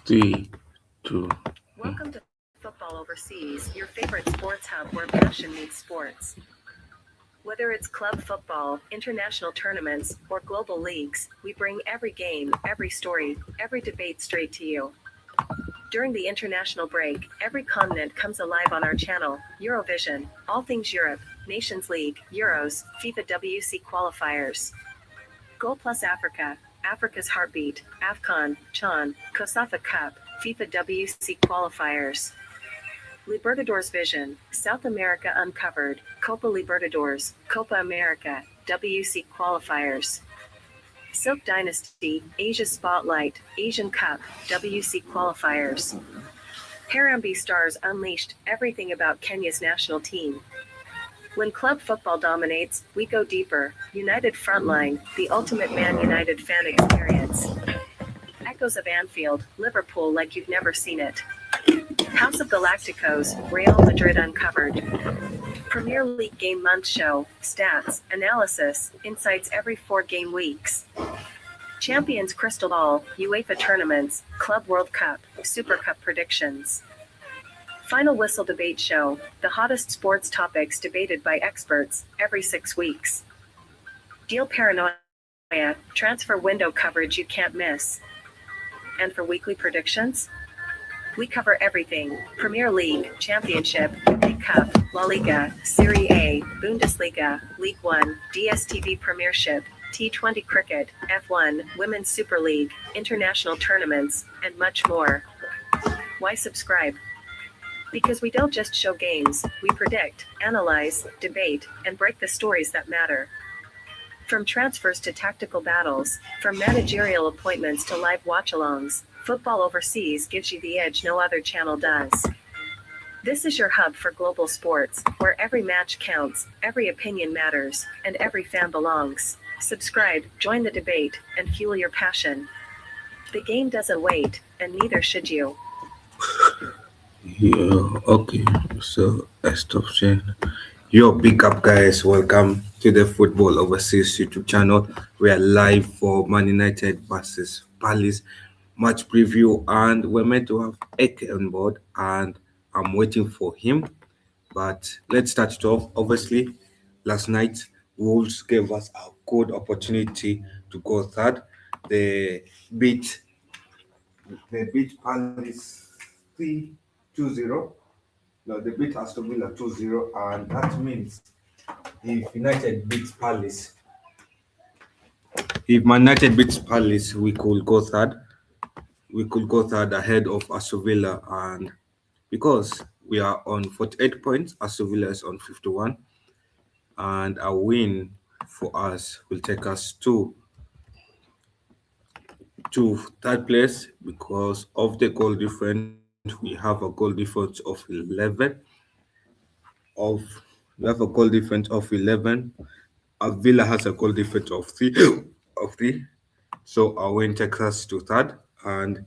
Three, two. Welcome to Football Overseas, your favorite sports hub where passion meets sports. Whether it's club football, international tournaments, or global leagues, we bring every game, every story, every debate straight to you. During the international break, every continent comes alive on our channel. Eurovision, all things Europe, Nations League, Euros, FIFA WC qualifiers. Goal Plus Africa, Africa's Heartbeat, AFCON, CHAN, COSAFA Cup, FIFA WC qualifiers. Libertadores Vision, South America Uncovered, Copa Libertadores, Copa America, WC qualifiers. Silk Dynasty, Asia Spotlight, Asian Cup, WC qualifiers. Harambee Stars Unleashed, everything about Kenya's national team. When club football dominates, we go deeper. United Frontline, the ultimate Man United fan experience. Echoes of Anfield, Liverpool like you've never seen it. House of Galacticos, Real Madrid Uncovered. Premier League Game Month Show, stats, analysis, insights every 4 game weeks. Champions Crystal Ball, UEFA Tournaments, Club World Cup, Super Cup predictions. Final Whistle Debate Show, the hottest sports topics debated by experts, every 6 weeks. Deal Paranoia, transfer window coverage you can't miss. And for weekly predictions? We cover everything: Premier League, Championship, League Cup, La Liga, Serie A, Bundesliga, League One, DStv Premiership, T20 Cricket, F1, Women's Super League, international tournaments, and much more. Why subscribe? Because we don't just show games, we predict, analyze, debate, and break the stories that matter. From transfers to tactical battles, from managerial appointments to live watch-alongs, Football Overseas gives you the edge no other channel does. This is your hub for global sports, where every match counts, every opinion matters, and every fan belongs. Subscribe, join the debate, and fuel your passion. The game doesn't wait, and neither should you. Yeah, okay. So I stop sharing. Yo, big up, guys. Welcome to the Football Overseas YouTube channel. We are live for Man United versus Palace match preview, and we're meant to have Eke on board, and I'm waiting for him. But let's start it off. Obviously, last night Wolves gave us a good opportunity to go third. They beat Palace 3-2-0. No, they beat Aston Villa 2-0, and that means if United beats Palace, if Man United beats Palace, we could go third. We could go third ahead of Aston Villa, and because we are on 48 points, Aston Villa is on 51, and a win for us will take us to third place because of the goal difference. We have a goal difference of 11. Of we have a goal difference of 11. Villa has a goal difference of three. Of three. So our win takes us to third, and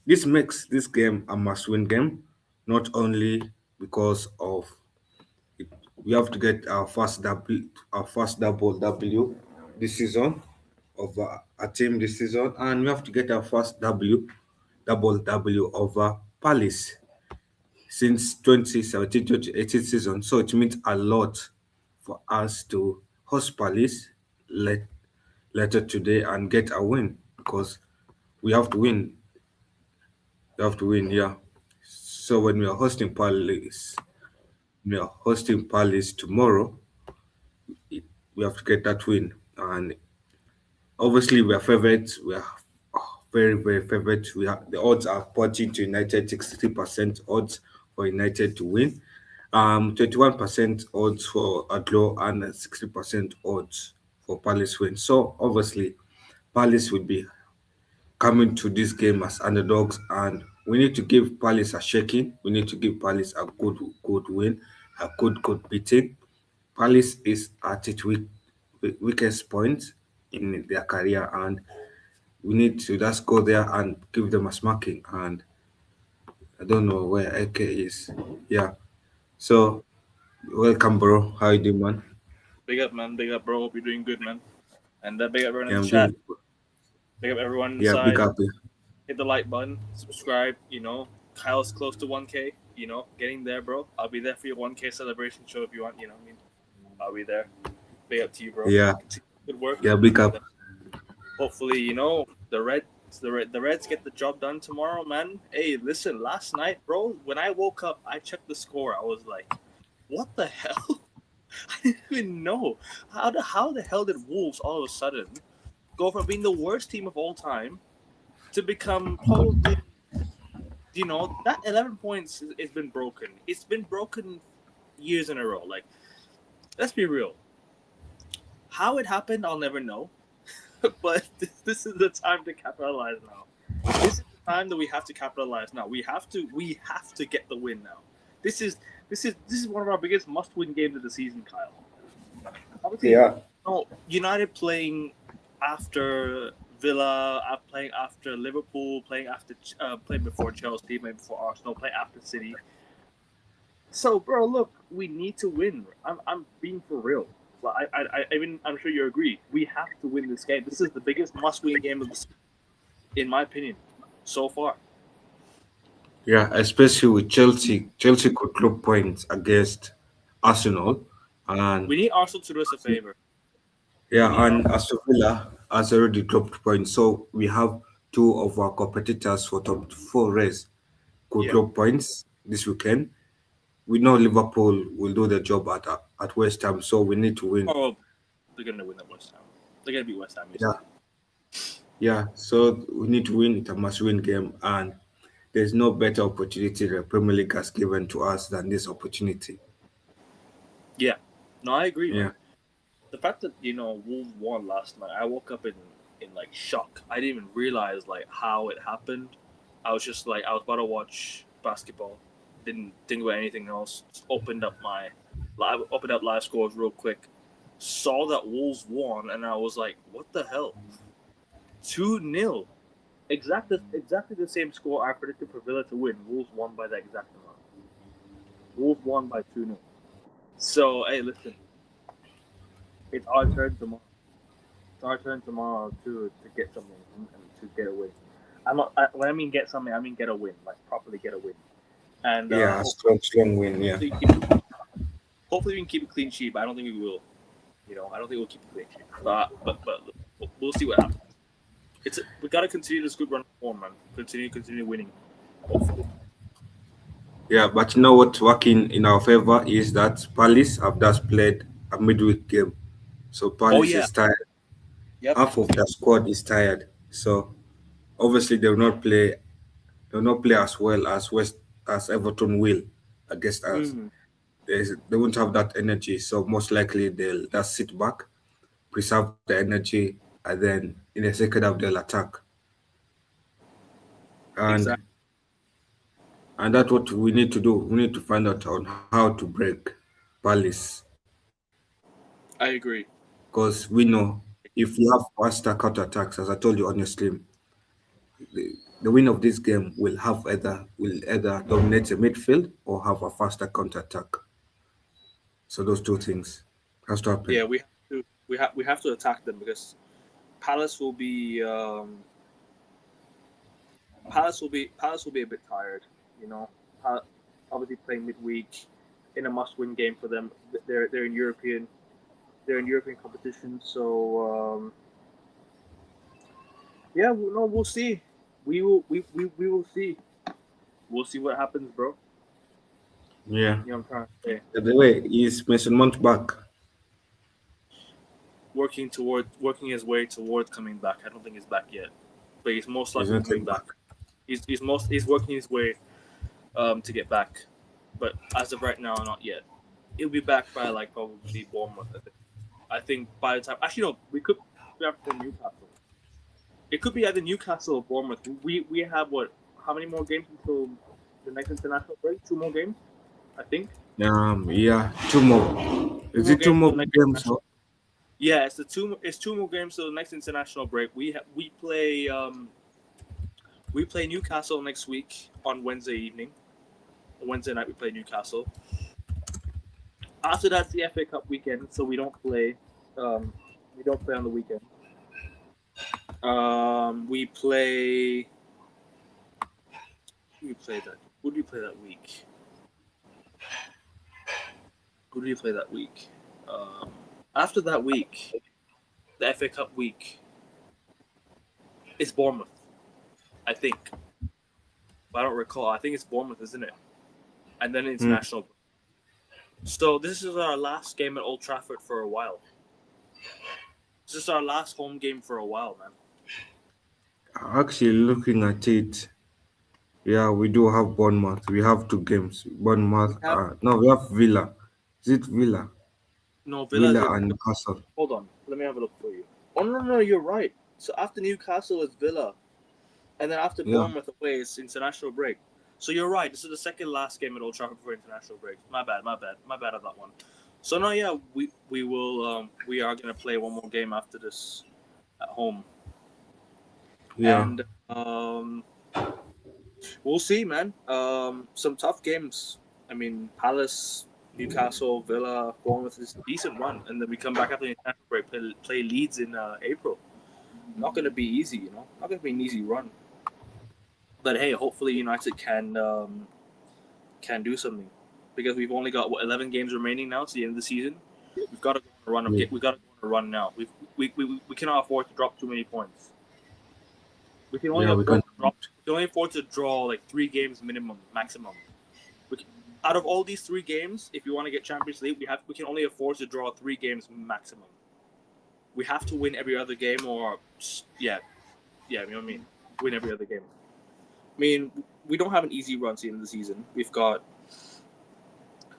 this makes this game a must-win game, not only because of it, we have to get our first double W this season of a team this season, and we have to get our first double W over Palace since 2017-2018 season. So it means a lot for us to host Palace later today and get a win because we have to win. We have to win, yeah. So when we are hosting Palace tomorrow, we have to get that win. And obviously, we are favorites. We are very, very favorites. We have the odds are pointing to United 63% odds for United to win, 21% odds for a draw, and 60% odds for Palace win. So obviously, Palace will be coming to this game as underdogs, and we need to give Palace a shaking. We need to give Palace a good win, a good beating. Palace is at its weakest point in their career, and we need to just go there and give them a smacking. And I don't know where AK is. Yeah. So welcome, bro. How you doing, man? Big up, man. Big up, bro. Hope you're doing good, man. And big up everyone Yeah, in the I'm chat. doing. Big up everyone Yeah, big inside. up. hit the like button, subscribe. Kyle's close to 1K. Getting there, bro. I'll be there for your 1K celebration show if you want. You know what I mean? I'll be there. Big up to you, bro. Yeah, Continue good work. yeah, big And up. hopefully, the Reds get the job done tomorrow, man. Hey, listen, last night, bro, when I woke up, I checked the score. I was like, what the hell? I didn't even know. How the hell did Wolves all of a sudden go from being the worst team of all time to become probably, that 11 points has been broken. It's been broken years in a row. Like, let's be real. How it happened, I'll never know. But this is the time to capitalize now. This is the time that we have to capitalize now. We have to get the win now. This is one of our biggest must-win games of the season, Kyle. Obviously, Yeah, United playing after Villa, playing after Liverpool, playing before Chelsea, playing before Arsenal, playing after City. So, bro, look, we need to win. I'm being for real. Well, I'm sure you agree. We have to win this game. This is the biggest must-win game of the season, in my opinion, so far. yeah, especially with Chelsea. Chelsea could drop points against Arsenal, and We need Arsenal to do us a favor. We yeah, need and Arsenal. Aston Villa has already dropped points. So we have two of our competitors for top four race could Yeah. drop points this weekend. We know Liverpool will do the job at West Ham, so we need to win. Oh, they're gonna win at West Ham. They're gonna beat West Ham Yeah, easily. yeah. So we need to win. It's a must-win game, and there's no better opportunity the Premier League has given to us than this opportunity. Yeah. No, I agree, Yeah, man. The fact that Wolves won last night, I woke up in like shock. I didn't even realize like how it happened. I was just like I was about to watch basketball, didn't think about anything else. Just opened up live scores real quick, saw that Wolves won, and I was like, what the hell? 2-0. Exactly the same score I predicted for Villa to win. Wolves won by that exact amount. Wolves won by 2-0. So hey, listen, it's our turn tomorrow. It's our turn tomorrow to get something and to get a win. When I mean get something, I mean get a win, like properly get a win. And yeah, a strong, strong win. Yeah, hopefully we can keep a clean sheet. But I don't think we will. I don't think we'll keep a clean sheet. But we'll see what happens. We gotta continue this good run of form, man. Continue winning. Hopefully. yeah. But you know what? Working in our favor is that Palace have just played a midweek game, so Oh Palace yeah. is tired. Yep. Half of the squad is tired, so obviously they will not play. They will not play as well as Everton will against us. Mm, They won't have that energy, so most likely they'll just sit back, preserve the energy, and then in the second half they'll attack. And exactly. and that's what we need to do. We need to find out on how to break Palace, I agree. because we know if we have faster counter attacks, as I told you on your stream, the win of this game will either dominate the midfield or have a faster counter attack. So those two things has to happen. Yeah, we have to attack them because Palace will be Palace will be a bit tired. You know, Pa- Obviously playing midweek in a must-win game for them. They're in European competition. So yeah, no, we'll see. We will see. We'll see what happens, bro. Yeah. You know what I'm trying to say. By the way, is Mason Mount back? Working his way towards coming back. I don't think he's back yet, but he's most He's likely not coming yet back. back. He's working his way to get back, but as of right now, not yet. He'll be back by like probably Bournemouth. I think by the time actually no, we could be after Newcastle. It could be either Newcastle or Bournemouth. We have what? How many more games until the next international break? 2 more games, I think. Yeah, two more. Two Is more it two games more till the next games? international. Yeah, it's two more games till the next international break. We play Newcastle next week on Wednesday evening. On Wednesday night we play Newcastle. After that's the FA Cup weekend, so we don't play. We don't play on the weekend. We play. play that? Who do you play that week? Who do you play that week? Um, After that week, the FA Cup week, it's Bournemouth. I think. But I don't recall. I think it's Bournemouth, isn't it? And then Mm. international. So this is our last game at Old Trafford for a while. This is our last home game for a while, man. Actually, looking at it, yeah, we do have Bournemouth. We have two games. We Bournemouth. have No, we have Villa. Is it Villa? no Villa is Villa in. and Newcastle. Hold on, let me have a look for you. Oh no, you're right. So after Newcastle is Villa, and then after Yeah, Bournemouth away is international break. So you're right. This is the second last game at Old Trafford before international break. My bad on that one. So no, yeah, we are gonna play one more game after this at home, yeah, and we'll see, man. Some tough games. I mean, Palace, Newcastle, Villa, Bournemouth is a decent run, and then we come back after the international break, play Leeds in April. Not gonna be easy, you know. Not gonna be an easy run. But hey, hopefully United can do something because we've only got 11 games remaining now to the end of the season. We've got to go on a run of yeah, we got to go on a run now. We cannot afford to drop too many points. We can only yeah. We afford can. to drop. We can only afford to draw like 3 games minimum, maximum. We can, Out of all these 3 games, if you want to get Champions League, we can only afford to draw 3 games maximum. We have to win every other game, or you know what I mean. Win every other game. I mean, we don't have an easy run to the end of the season. We've got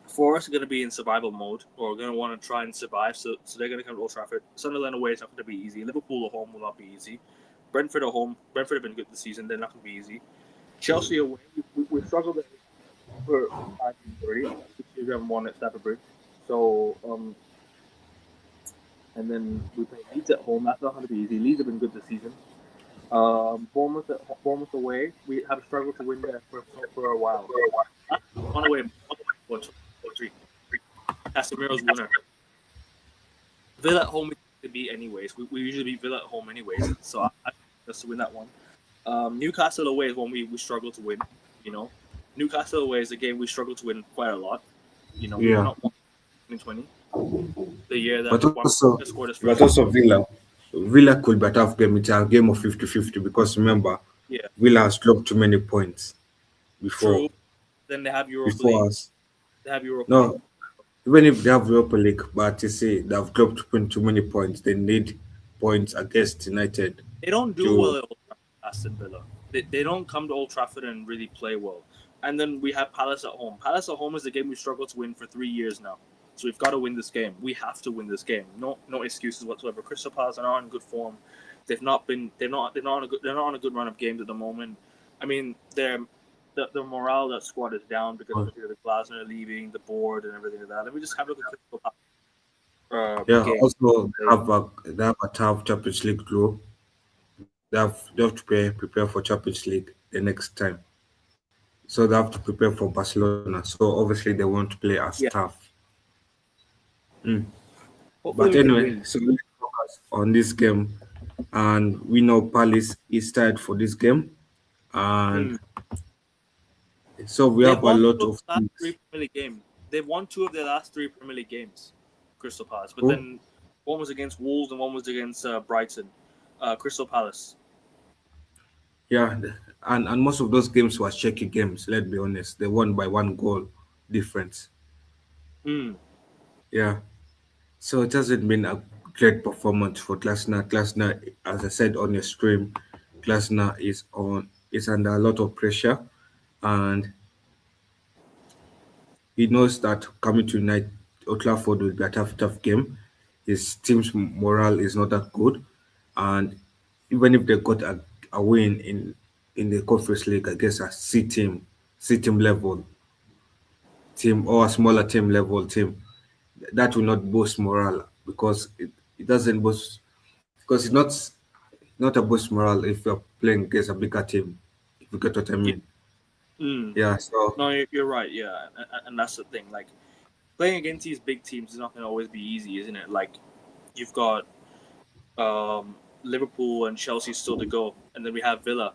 Forest are going to be in survival mode, or going to want to try and survive. So they're going to come to Old Trafford. Sunderland away is not going to be easy. Liverpool at home will not be easy. Brentford at home. Brentford have been good this season. They're not going to be easy. Chelsea away. We struggled for 5 games already. 6 years we haven't won at Stamford Bridge. So and then we play Leeds at home. That's not going to be easy. Leeds have been good this season. Bournemouth away. We have struggled to win there for a while. One away. 1-3. Casemiro's winner. Villa at home to beat anyways. We usually beat Villa at home anyways, so I think us to win that one. Newcastle away is one we struggle to win. You know, Newcastle away is a game we struggle to win quite a lot. You know, we've Yeah, not won 2020, the year that but also, Juan scored his but first. also Villa. Villa could be a tough game. It's a game of 50-50 because remember, Yeah, Villa has dropped too many points before true. Then they have Europa before League. us. They have Europa League. No, even if they have Europa League, but you see they've dropped too many points. They need points against United They don't do well to. at Old Trafford, Aston Villa. They don't come to Old Trafford and really play well. And then we have Palace at home. Palace at home is a game we struggled to win for 3 years now. So we've got to win this game. We have to win this game. No excuses whatsoever. Crystal Palace are not in good form. They're not on a good run of games at the moment. I mean, the morale of that squad is down because obviously the Glasner leaving, the board, and everything like that. Let me just have a look at Crystal Palace Yeah, game. also they have a tough Champions League draw. They have to prepare for Champions League the next time. So they have to prepare for Barcelona. So obviously they won't play as Yeah, tough. Mm. hopefully But we can anyway, win. so let's focus on this game. And we know Palace is tired for this game. And Hmm. so we They've have a won lot two of of the last three things. Premier League games. They've won 2 of their last 3 Premier League games, Crystal Palace. But Who? then one was against Wolves and one was against Brighton. Crystal Palace. Yeah, and most of those games were shaky games, let's be honest. They won by one goal difference. Hmm. Yeah. So it hasn't been a great performance for Glasner. Glasner, as I said on your stream, Glasner is under a lot of pressure, and he knows that coming to United Old Trafford will be a tough game. His team's morale is not that good, and even if they got a win in the Conference League against a C team level team or a smaller team level team, that will not boost morale because it doesn't boost because it's not a boost morale if you're playing against a bigger team. If you get what I Yeah. mean. Hmm. Yeah. So No, you're right. Yeah, and that's the thing. Like playing against these big teams is not going to always be easy, isn't it? Like you've got Liverpool and Chelsea still to go, and then we have Villa.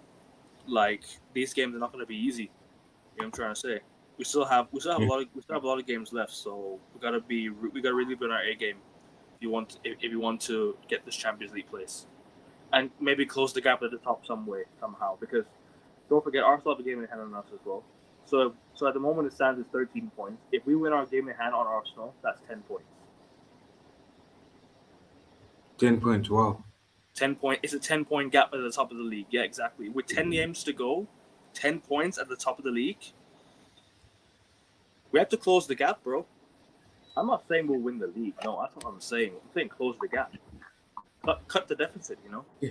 Like these games are not going to be easy. You know what I'm trying to say? We still have a lot of games left, so we gotta really put our A game if you want to get this Champions League place and maybe close the gap at the top some way somehow. Because don't forget, Arsenal have a game in hand on us as well. So at the moment it stands at 13 points. If we win our game in hand on Arsenal, that's 10 points. 10 points. Wow. 10 point. It's a 10 point gap at the top of the league. Yeah, exactly. With 10 games to go, 10 points at the top of the league. We have to close the gap, bro. I'm not saying we'll win the league. No, that's not what I'm saying. I'm saying close the gap. Cut the deficit. You know. Yeah.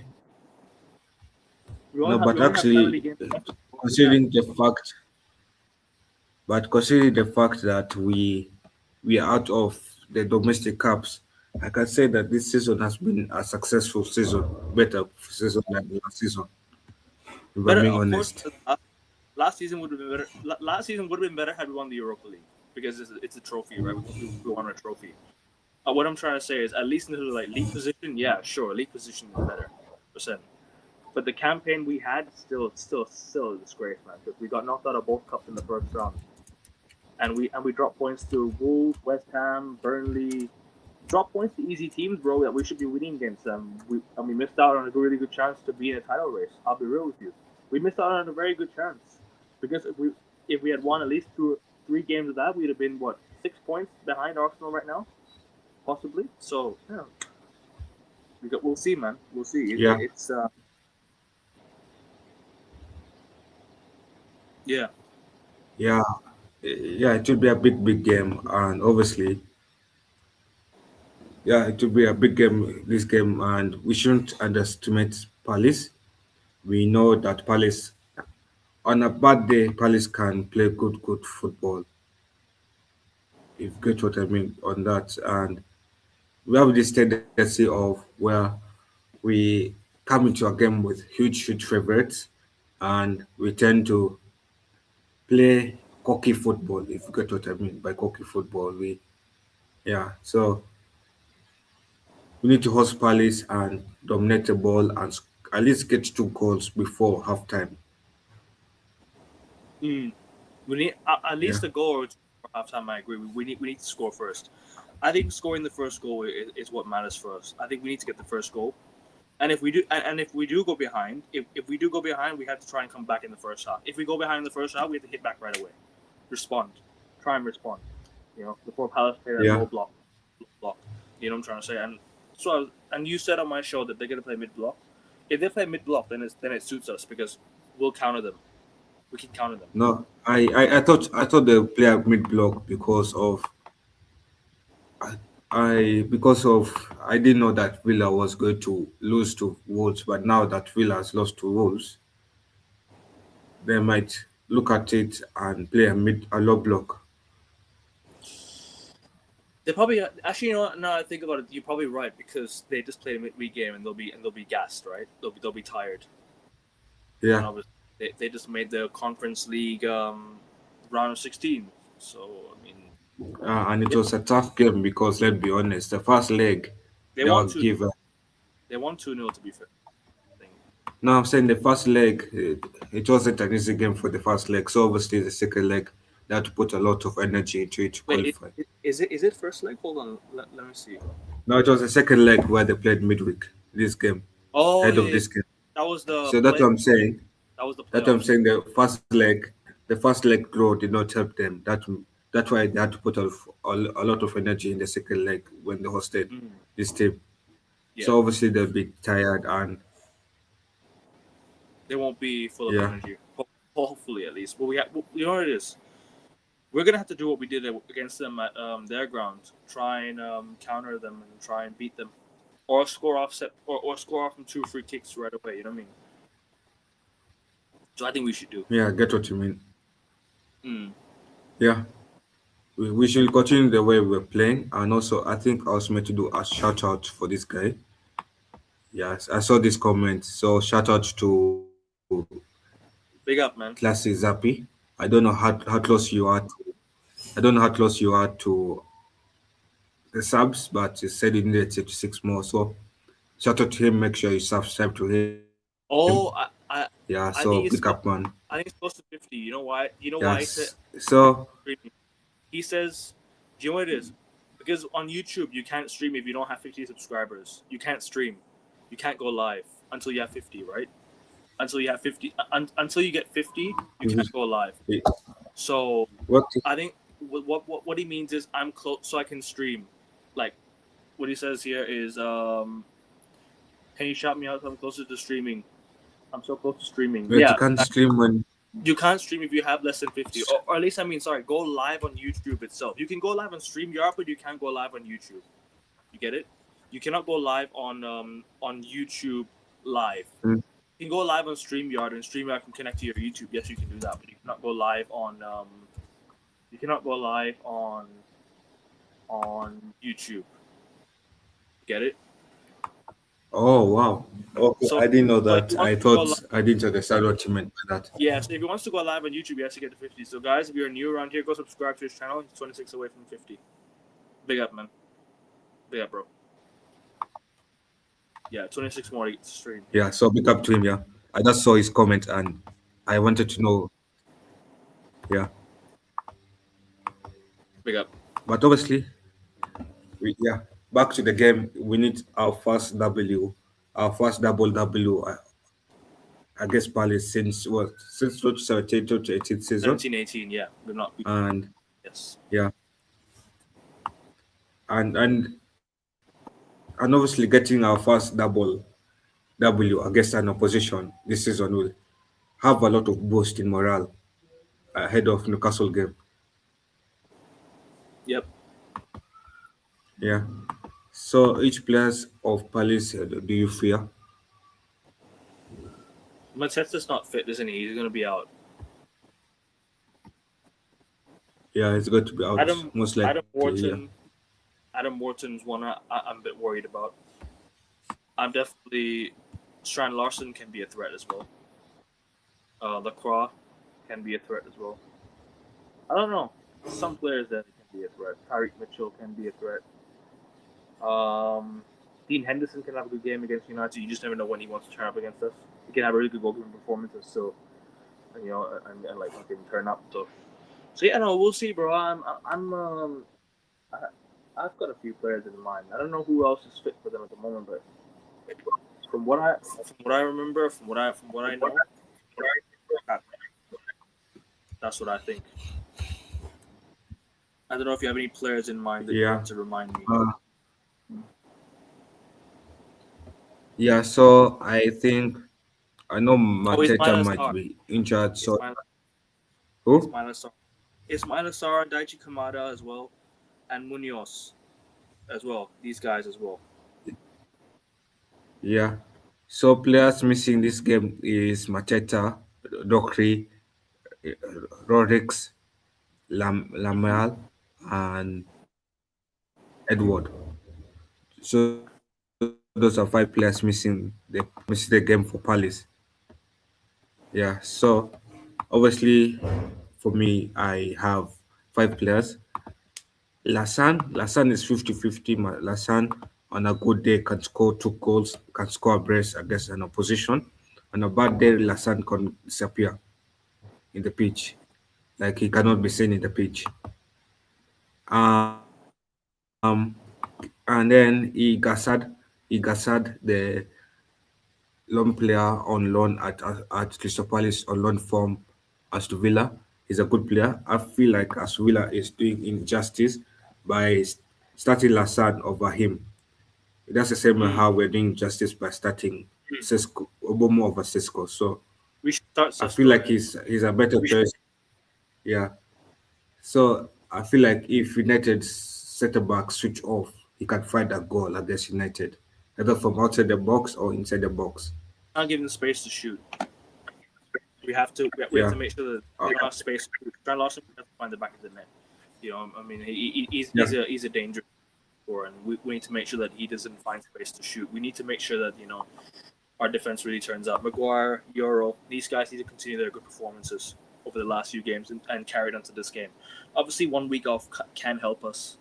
We No, only have but we only have actually, 70 games left. Close the gap. considering the fact, considering the fact that we are out of the domestic cups, I can say that this season has been a successful season, better season than last season. If I'm Better, being of course. honest. Last season would have been better. Last season would have been better had we won the Europa League because it's a trophy, right? We won a trophy. What I'm trying to say is, at least in the like league position, yeah, sure, league position is better, percent. But the campaign we had still a disgrace, man. Because we got knocked out of both cups in the first round, and we dropped points to Wolves, West Ham, Burnley. Drop points to easy teams, bro, that we should be winning against them. We missed out on a really good chance to be in a title race. I'll be real with you. We missed out on a very good chance because if we had won at least 2 or 3 games of that, we'd have been what 6 points behind Arsenal right now, possibly. So yeah, we'll see, man. We'll see. Yeah. It's yeah. Yeah. Yeah, it will be a big game, and obviously, yeah, it will be a big game this game, and we shouldn't underestimate Palace. We know that Palace, on a bad day, Palace can play good football. If you get what I mean on that, and we have this tendency of where we come into a game with huge favorites, and we tend to play cocky football. If you get what I mean by cocky football, yeah. So we need to host Palace and dominate the ball and at least get 2 goals before halftime. Mm. We need at Yeah, least a goal or two for halftime. I agree. We need to score first. I think scoring the first goal is what matters for us. I think we need to get the first goal. And if we do go behind, if we do go behind, we have to try and come back in the first half. If we go behind in the first half, we have to hit back right away, respond, try and respond. You know, before Palace play that yeah, low block. You know what I'm trying to say. And and you said on my show that they're gonna play mid block. If they play mid block, then it suits us because we'll counter them. We can counter them. no, I thought they play a mid block I, I didn't know that Villa was going to lose to Wolves, but now that Villa has lost to Wolves, they might look at it and play a low block. They probably actually, you know what? Now I think about it, you're probably right because they just played a midweek game and they'll be gassed, right? They'll be tired, and Yeah, obviously they just made the Conference League round of 16. So I mean, and it they, was a tough game because let's be honest, the first leg they they won were two. given. They won 2-0 to be fair. I think. No, I'm saying the first leg, it wasn't an easy game for the first leg. So obviously the second leg, they had to put a lot of energy into it to Wait, qualify. is it first leg? Hold on, let me see. No, it was the second leg where they played midweek. This game, Oh head yeah, of yeah. this game. That was the So that's play. what I'm saying. That was the That's what I'm playoffs. Yeah. saying. The first leg draw did not help them. That's why they had to put a lot of energy in the second leg when they hosted Mm, this team. yeah. So obviously they'll be tired and They won't be full of yeah, energy. Hopefully, at least. But you know what it is. We're gonna have to do what we did against them at their ground. Try and counter them and try and beat them, or score offset or score off from 2 free kicks right away. You know what I mean? So I think we should do. yeah, I get what you mean. Mm. Yeah. We should continue the way we're playing, and also I think I was meant to do a shout out for this guy. Yes, I saw this comment. So shout out to Big up, man. Classy Zappi. I don't know how close you are. I don't know how close you are to the subs, but he said he needed 36 more. So shout out to him. Make sure you subscribe to him. Oh, Yeah, I so think it's pick close. up man. I think it's close to 50. You know why? You know why he said Yes. So streaming? He says, do you know what it is? Because on YouTube you can't stream if you don't have 50 subscribers. You can't stream. You can't go live until you have 50, right? Until you have 50, until you get 50, you can't go live. So what I think what he means is I'm close, so I can stream. Like what he says here is, can you shout me out? I'm closer to streaming. I'm so close to streaming. wait, you Yeah, can't stream when you can't stream if you have less than 50, or at least I mean, sorry, go live on YouTube itself. You can go live on StreamYard, but you can't go live on YouTube. You get it? You cannot go live on YouTube live. Mm. You can go live on StreamYard, and StreamYard can connect to your YouTube. Yes, you can do that, but you cannot go live on you cannot go live on YouTube. Get it? Oh wow. Okay, So I didn't know so if that. you want I to go thought live, I didn't understand what you meant by that. yeah. So if he wants to go live on YouTube, he has to get to 50. So guys, if you're new around here, go subscribe to his channel. He's 26 away from 50. Big up, man. Big up, bro. Yeah, 26 more to get to stream. Yeah, so pick up to him, yeah. I just saw his comment and I wanted to know, yeah. Big up. But obviously, yeah, back to the game. We need our first W, our first double W against Palace since what? Since 2017 to 18 season. 17, 18. Yeah, we're not. And Yes. yeah, and obviously getting our first double W against an opposition this season will have a lot of boost in morale ahead of Newcastle game. Yep. Yeah. So each players of Palace, do you fear? Mateta's not fit, isn't he? He's gonna be out. Yeah, it's going to be out Adam most Adam likely. Yeah. Wharton. Adam Wharton's one I'm a bit worried about. I'm definitely. Strand Larson can be a threat as well. Lacroix can be a threat as well. I don't know. Some players that can be a threat. Carrick Mitchell can be a threat. Dean Henderson can have a good game against United. You just never know when he wants to turn up against us. He can have a really good goalkeeping performance and still, and, you know, and like he can turn up. So yeah, no, we'll see, bro. I've got a few players in mind. I don't know who else is fit for them at the moment, but from what I remember, from what I know, that's what I think. I don't know if you have any players in mind that you Yeah. want to remind me. Yeah. So I think I know Oh, Mateta Ismail might Assar. be injured. So Ismail, who? Ismail Assar. Ismail Assar, Daichi Kamada as well, and Munoz as well. These guys as well. Yeah. So players missing this game is Mateta, Dockery, Rodrix, Lamal, and Edward. So those are five players missing the game for Palace. Yeah. So obviously for me I have five players. Lassan is 50-50. Lassan on a good day can score two goals, can score a brace against an opposition. On a bad day, Lassan can disappear in the pitch. Like he cannot be seen in the pitch. Um and then he gassed the loan player on loan at Crystal Palace on loan from Aston Villa. He's a good player. I feel like Aston Villa is doing injustice by starting Lassan over him. That's the same way how we're doing justice by starting Cisco, Obomo over Cisco. So We should start I feel Cisco like again. he's a better choice. Yeah. So I feel like if United center back switch off, he can find a goal against United, either from outside the box or inside the box. Not give him space to shoot. We have Yeah. to make sure that they don't have space. Strand Larson has to find the back of the net. You know, I mean, he's Yeah. he's a danger scorer, and we need to make sure that he doesn't find space to shoot. We need to make sure that, you know, our defense really turns up. Maguire, Euro, these guys need to continue their good performances over the last few games and carry it onto this game. Obviously, 1 week off can help us.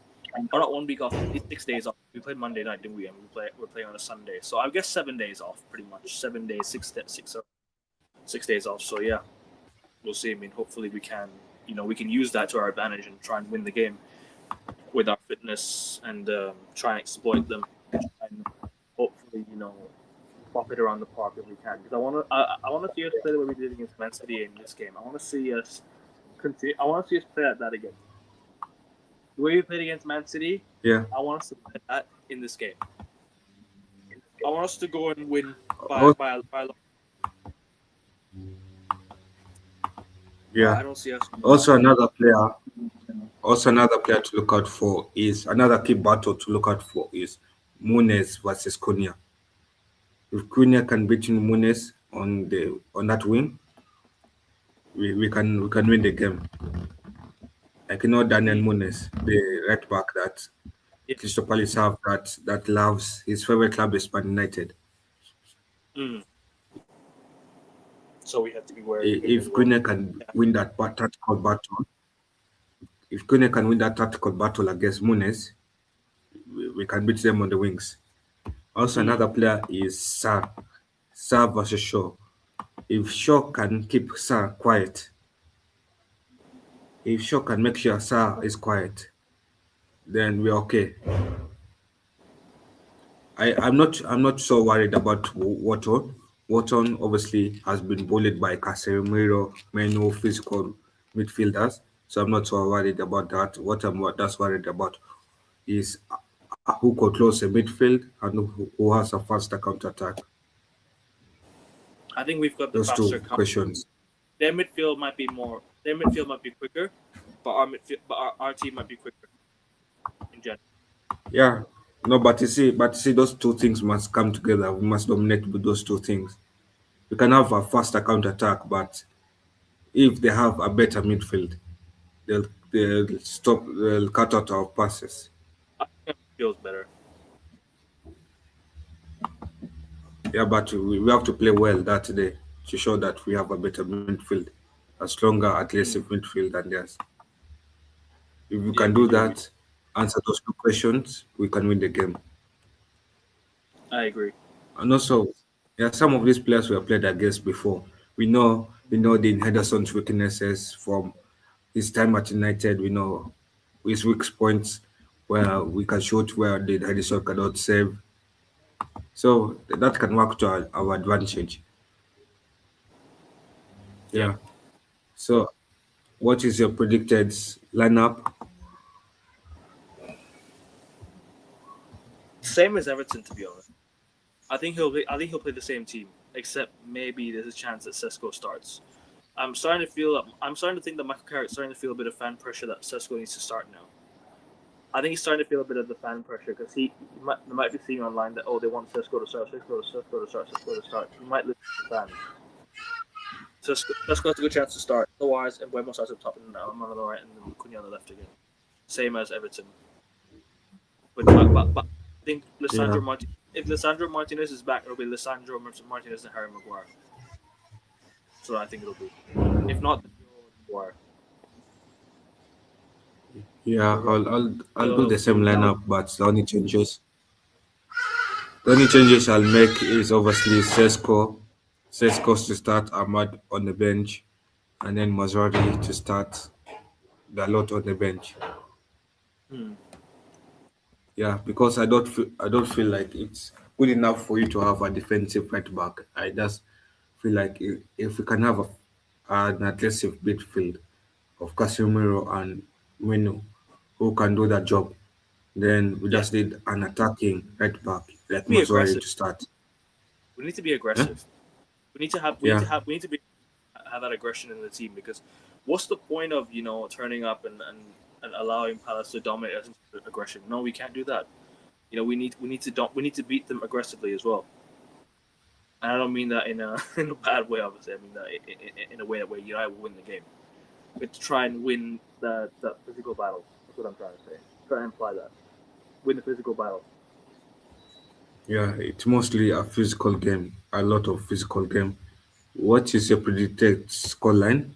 Or not 1 week off, 6 days off. We played Monday night, didn't we? And we're playing on a Sunday. So I guess 7 days off, pretty much. 7 days, 6 6 6 days off. So yeah, we'll see. I mean, hopefully we can use that to our advantage and try and win the game with our fitness and try and exploit them. And hopefully, pop it around the park if we can. Because I want to see us play the way we did against Man City in this game. I want to see us continue. I want to see us play at that again. The way we played against Man City, Yeah. I want us to play that in this game. I want us to go and win Al- by a lot, but yeah. I don't see us doing that. Also another player. Also another player to look out for is another key battle to look out for is Muniz versus Cunha. If Cunha can beat Muniz on that wing, we can win the game. Like Daniel Mm, Muniz, the right back that yeah. Crystal Palace have that loves his favorite club is Man United. Mm. So we have to be wary of him as If well. Cunha can win that tactical battle, if Cunha can win that tactical battle against Muniz, we can beat them on the wings. Also, Mm. another player is Sa versus Shaw. If Shaw can keep Sa quiet, if Shaw can make sure Sa is quiet, then we're okay. I'm not so worried about Wharton. Wharton obviously has been bullied by Casemiro, many physical midfielders, so I'm not so worried about that. What I'm just worried about is who controls the midfield and who has a faster counter attack. I think we've got the Those faster two count. questions. Their midfield might be more. Their midfield might be quicker, but our team might be quicker in general. Yeah. No, but you see, those two things must come together. We must dominate with those two things. We can have a faster counter attack, but if they have a better midfield, they'll cut out our passes. I think our midfield's better. Yeah, but we have to play well that day to show that we have a better midfield, a stronger, aggressive Mm. midfield than theirs. If we Yeah, can we do do. that, answer those two questions, we can win the game. I agree. And also, yeah, some of these players we have played against before. We know the Henderson's weaknesses from his time at United. We know his weak points where we can shoot where the Henderson cannot save. So that can work to our advantage. Yeah. Yeah. So what is your predicted lineup? Same as Everton, to be honest. I think he'll play the same team, except maybe there's a chance that Sesko starts. I'm starting to think that Michael Carrick's starting to feel a bit of fan pressure that Sesko needs to start now. I think he's starting to feel a bit of the fan pressure because they might be seeing online that they want Sesko to start, Sesko to start. He might listen to the fans. Sesko has a good chance to start. Otherwise, Embuemo starts up top and I'm on the right and then Cunha on the left again. Same as Everton. But I think Yeah. if Lissandro Martinez is back, it'll be Lissandro Martinez and Harry Maguire. So I think it'll be. If not, then Maguire. Yeah, Maguire. I'll do So the same lineup, but the only changes I'll make is obviously Sesko to start, Ahmad on the bench, and then Mazrari to start, Dalot on the bench. hmm, Yeah, because I don't feel like it's good enough for you to have a defensive right back. I just feel like if we can have an aggressive midfield of Casemiro and Menu who can do that job, then we yeah, just need an attacking right back like be Mazrari aggressive. to start. We need to be Yeah, aggressive. We need to have. We need yeah, to have. We need to be have that aggression in the team because what's the point of turning up and allowing Palace to dominate us into aggression? No, we can't do that. We need to beat them aggressively as well. And I don't mean that in a in a bad way. Obviously, I mean that in a way where United will win the game. But to try and win the physical battle. That's what I'm trying to say. Try and imply that win the physical battle. yeah. It's mostly a physical game, a lot of physical game. What is your predicted scoreline?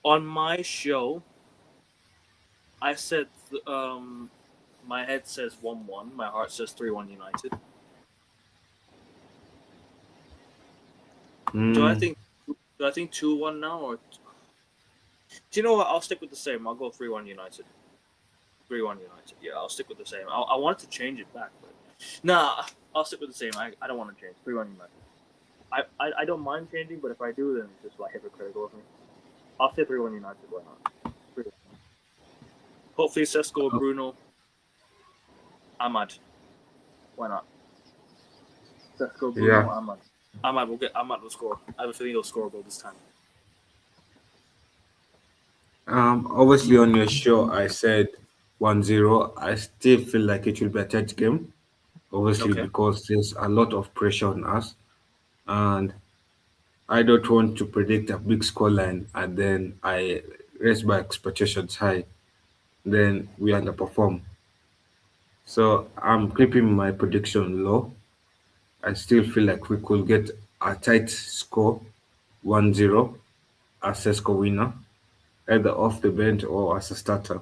On my show, I said my head says 1-1, my heart says 3-1 United. Do I Mm, think do I think 2-1 now, or do you know what? I'll stick with the same. I'll go 3-1 United. 3-1 United. Yeah, I'll stick with the same. I wanted to change it back, but nah, I'll stick with the same. I don't want to change. 3-1 United. I don't mind changing, but if I do, then it's just like hypocritical of me. I'll say 3-1 United. Why not? 3-1. Hopefully, Sesko, Bruno, Ahmad. Why not? Sesko, Bruno, yeah. Ahmad. Ahmad will get. Ahmad will score. I have a feeling he'll score a goal this time. Obviously on your show I said 1-0. I still feel like it will be a tight game, obviously Okay. because there's a lot of pressure on us, and I don't want to predict a big scoreline and then I raise my expectations high, then we underperform. So I'm keeping my prediction low. I still feel like we could get a tight score, 1-0, as Sesko winner, either off the bench or as a starter.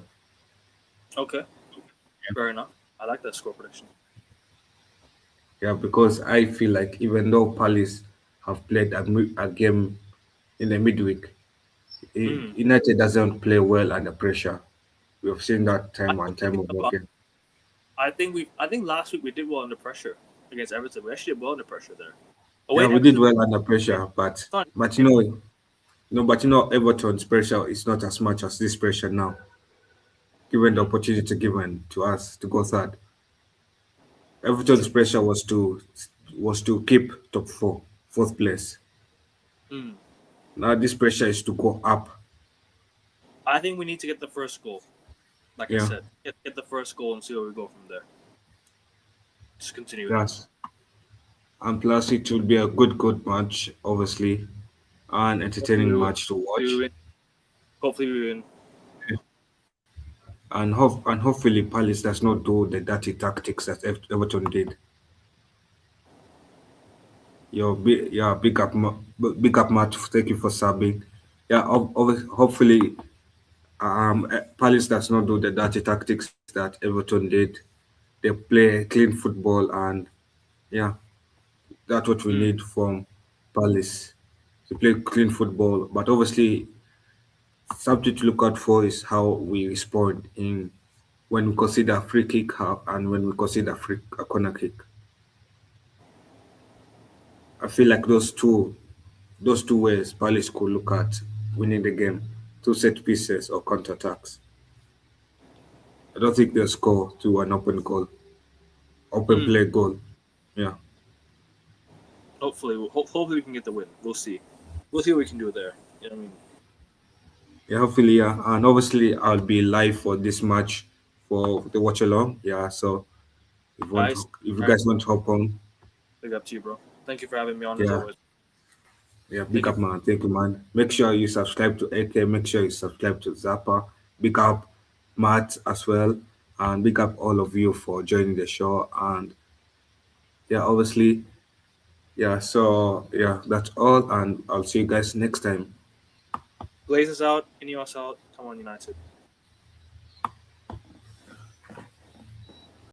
Okay. Fair enough. I like that score prediction. Yeah, because I feel like even though Palace have played a game in the midweek, Mm. United doesn't play well under pressure. We've seen that I time and don't think time it's over about. again. I think we. I think last week we did well under pressure against Everton. We actually did well under pressure there. Yeah, Away at we did Everton. well under Yeah. pressure, It's not but a game. Everton's pressure is not as much as this pressure now, given the Mm. opportunity given to us to go third. Everton's True. pressure was to keep top four, fourth place. Mm. Now this pressure is to go up. I think we need to get the first goal. Like I Yeah, said, get the first goal and see where we go from there. Just continue with that. yes. And plus, it will be a good match, obviously, an Hopefully entertaining match to we watch, win. Hopefully we win. and hopefully Palace does not do the dirty tactics that Everton did. Big up, Matt. Thank you for subbing. Yeah, hopefully, Palace does not do the dirty tactics that Everton did. They play clean football, and yeah, that's what we Mm. need from Palace to play clean football. But obviously, something to look out for is how we respond in when we consider free kick and when we consider a corner kick. I feel like those two ways Palace could look at winning the game, two set pieces or counter attacks. I don't think they'll score to an open Mm. play goal. Yeah, Hopefully we can get the win. We'll see. We'll see what we can do there. You know what I mean? yeah, hopefully, yeah, and obviously I'll be live for this match for the watch along. Yeah, so Guys, if you all right. guys want to hop on, Big up to you, bro. Thank you for having me on as yeah, always. yeah, big Thank you. up, man. Thank you, man. Make sure you subscribe to AK. Make sure you subscribe to Zappa. Big up, Matt, as well. And big up all of you for joining the show. And yeah, obviously, yeah, so yeah, that's all. And I'll see you guys next time. Glazers out, Ineos out. Come on, United.